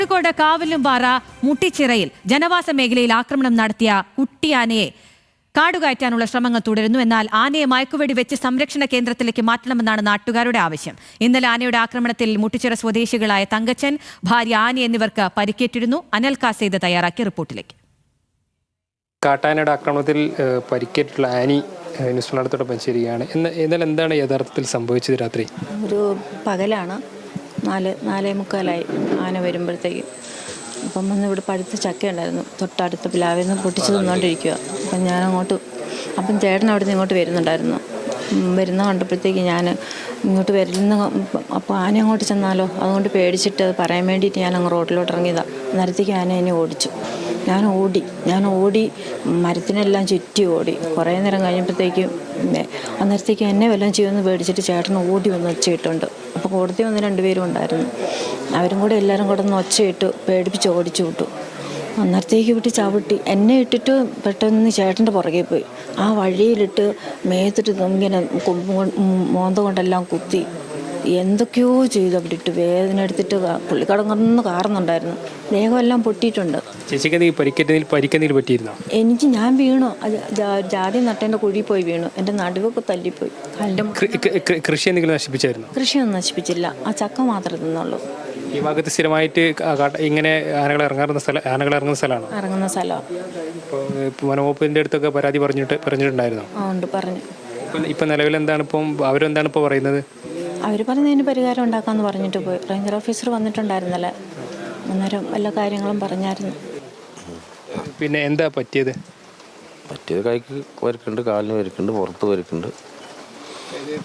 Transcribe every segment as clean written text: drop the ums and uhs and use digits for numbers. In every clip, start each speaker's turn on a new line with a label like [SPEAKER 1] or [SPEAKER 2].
[SPEAKER 1] കോഴിക്കോട് കാവിലുംപാറ മുട്ടിച്ചിറയിൽ ജനവാസ മേഖലയിൽ ആക്രമണം നടത്തിയ കുട്ടിയാനയെ കാടുകയറ്റാനുള്ള ശ്രമങ്ങൾ തുടരുന്നു. എന്നാൽ ആനയെ മയക്കുവെടി വെച്ച് സംരക്ഷണ കേന്ദ്രത്തിലേക്ക് മാറ്റണമെന്നാണ് നാട്ടുകാരുടെ ആവശ്യം. ഇന്നലെ ആനയുടെ ആക്രമണത്തിൽ മുട്ടിച്ചിറ സ്വദേശികളായ തങ്കച്ചൻ, ഭാര്യ ആനി എന്നിവർക്ക് പരിക്കേറ്റിരുന്നു. അനൽ കാസേദ് തയ്യാറാക്കിയ റിപ്പോർട്ടിലേക്ക്.
[SPEAKER 2] കാട്ടാനയുടെ ആക്രമണത്തിൽ പരിക്കേറ്റുള്ള ആനി ന്യൂസ്മലയാളത്തോടൊപ്പം ചേരുകയാണ്. എന്നാൽ എന്താണ് യഥാർത്ഥത്തിൽ സംഭവിച്ചത്? രാത്രി
[SPEAKER 3] ഒരു പകലാണ്, 4:45 ആന വരുമ്പോഴത്തേക്ക്. അപ്പം വന്ന് ഇവിടെ പഴുത്ത ചക്ക ഉണ്ടായിരുന്നു, തൊട്ടടുത്ത പ്ലാവിൽ നിന്ന് പൊട്ടിച്ച് തിന്നുകൊണ്ടിരിക്കുക. അപ്പം അപ്പം ചേട്ടൻ അവിടെ നിന്ന് ഇങ്ങോട്ട് വരുന്നുണ്ടായിരുന്നു. വരുന്ന കണ്ടപ്പോഴത്തേക്ക് ഞാൻ ഇങ്ങോട്ട് വരുന്ന, അപ്പോൾ ആന അങ്ങോട്ട് ചെന്നാലോ അതുകൊണ്ട് പേടിച്ചിട്ട് അത് പറയാൻ വേണ്ടിയിട്ട് ഞാൻ അങ്ങ് റോഡിലോട്ട് ഇറങ്ങിയതാണ്. നേരത്തേക്ക് ആന എന്നെ ഓടിച്ചു. ഞാൻ ഓടി മരത്തിനെല്ലാം ചുറ്റി ഓടി. കുറേ നേരം കഴിഞ്ഞപ്പോഴത്തേക്കും അന്നേരത്തേക്ക് എന്നെ വല്ലതും ചെയ്യുമെന്ന് പേടിച്ചിട്ട് ചേട്ടൻ ഓടി വന്ന് ഒച്ചയിട്ടുണ്ട്. അപ്പോൾ കൂടത്തിൽ വന്ന് 2 പേരും ഉണ്ടായിരുന്നു. അവരും കൂടെ എല്ലാവരും കൂടെ ഒന്ന് ഒച്ചയിട്ട് പേടിപ്പിച്ച് ഓടിച്ചു വിട്ടു. അന്നേരത്തേക്ക് വിട്ട് ചവിട്ടി എന്നെ ഇട്ടിട്ട് പെട്ടെന്ന് ചേട്ടൻ്റെ പുറകെ പോയി. ആ വഴിയിലിട്ട് മേത്തിട്ട് ഇങ്ങനെ മോന്ത കൊണ്ടെല്ലാം കുത്തി എന്തൊക്കെയോ ചെയ്തു. അവിടെ ഇട്ട് വേദന എടുത്തിട്ട് പുള്ളി കടങ്ങൊന്ന് കാറുന്നുണ്ടായിരുന്നു. ദേഹമെല്ലാം പൊട്ടിയിട്ടുണ്ട്.
[SPEAKER 2] പരിക്കെന്തെങ്കിലും പറ്റിയിരുന്നോ?
[SPEAKER 3] ഞാൻ വീണു, ജാതി നട്ടേൻ്റെ കുഴി പോയി വീണു. എൻ്റെ നടുവൊക്കെ തല്ലിപ്പോയി.
[SPEAKER 2] കൃഷി എന്തെങ്കിലും നശിപ്പിച്ചായിരുന്നു?
[SPEAKER 3] കൃഷിയൊന്നും നശിപ്പിച്ചില്ല, ആ ചക്ക മാത്രമേ തിന്നുള്ളൂ.
[SPEAKER 2] ഈ ഭാഗത്ത് സ്ഥിരമായിട്ട് ഇങ്ങനെ ആനകൾ ഇറങ്ങുന്ന സ്ഥലമാണ്.
[SPEAKER 3] ഇറങ്ങുന്ന സ്ഥലമാണ്.
[SPEAKER 2] വനവകുപ്പിന്റെ അടുത്തൊക്കെ പരാതി പറഞ്ഞിട്ടുണ്ടായിരുന്നു?
[SPEAKER 3] ഉണ്ട്, പറഞ്ഞു.
[SPEAKER 2] ഇപ്പം നിലവിൽ അവരെന്താണ് ഇപ്പോൾ പറയുന്നത്?
[SPEAKER 3] അവർ പറഞ്ഞതിന് പരിഹാരം ഉണ്ടാക്കാമെന്ന് പറഞ്ഞിട്ട് പോയി. റേഞ്ചർ ഓഫീസർ വന്നിട്ടുണ്ടായിരുന്നല്ലേ, അന്നേരം എല്ലാ കാര്യങ്ങളും പറഞ്ഞായിരുന്നു.
[SPEAKER 2] പിന്നെ എന്താ പറ്റിയത്?
[SPEAKER 4] കൈക്ക് വരക്കുണ്ട്, കാലിന് വരക്കുണ്ട്, പുറത്ത് വരക്കുണ്ട്.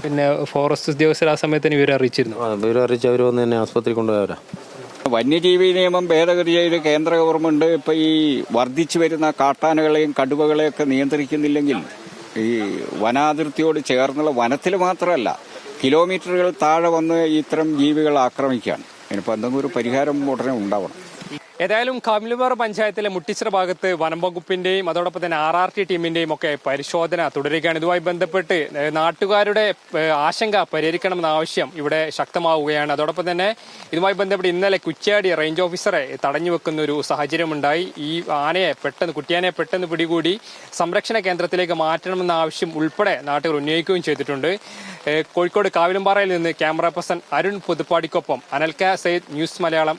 [SPEAKER 2] പിന്നെ ഫോറസ്റ്റ് ഉദ്യോഗസ്ഥർ ആ സമയത്ത് വിവരം അറിയിച്ചിരുന്നു?
[SPEAKER 4] വിവരം അറിയിച്ച് അവർ വന്ന് തന്നെ ആസ്പത്രി കൊണ്ടുപോയവരാ.
[SPEAKER 5] വന്യജീവി നിയമം ഭേദഗതി ചെയ്ത് കേന്ദ്ര ഗവൺമെന്റ് ഇപ്പൊ ഈ വർദ്ധിച്ചു വരുന്ന കാട്ടാനകളെയും കടുവകളെയൊക്കെ നിയന്ത്രിക്കുന്നില്ലെങ്കിൽ ഈ വനാതിർത്തിയോട് ചേർന്നുള്ള വനത്തിൽ മാത്രമല്ല കിലോമീറ്ററുകൾ താഴെ വന്ന് ഇത്തരം ജീവികൾ ആക്രമിക്കുകയാണ്. ഇതിനിപ്പോൾ എന്തെങ്കിലും ഒരു പരിഹാരം ഉടനെ ഉണ്ടാവണം.
[SPEAKER 2] ഏതായാലും കാവിലുംപാറ പഞ്ചായത്തിലെ മുട്ടിച്ചിറ ഭാഗത്ത് വനം വകുപ്പിന്റെയും അതോടൊപ്പം തന്നെ RRT ടീമിന്റെയും ഒക്കെ പരിശോധന തുടരുകയാണ്. ഇതുമായി ബന്ധപ്പെട്ട് നാട്ടുകാരുടെ ആശങ്ക പരിഹരിക്കണമെന്ന ആവശ്യം ഇവിടെ ശക്തമാവുകയാണ്. അതോടൊപ്പം തന്നെ ഇതുമായി ബന്ധപ്പെട്ട് ഇന്നലെ കുറ്റ്യാടി റേഞ്ച് ഓഫീസറെ തടഞ്ഞു വെക്കുന്ന ഒരു സാഹചര്യമുണ്ടായി. ഈ കുട്ടിയാനയെ പെട്ടെന്ന് പിടികൂടി സംരക്ഷണ കേന്ദ്രത്തിലേക്ക് മാറ്റണമെന്ന ആവശ്യം ഉൾപ്പെടെ നാട്ടുകാർ ഉന്നയിക്കുകയും ചെയ്തിട്ടുണ്ട്. കോഴിക്കോട് കാവിലുംപാറയിൽ നിന്ന് ക്യാമറ പേഴ്സൺ അരുൺ പുതുപ്പാടിക്കൊപ്പം അനൽ കാസേദ്, ന്യൂസ് മലയാളം.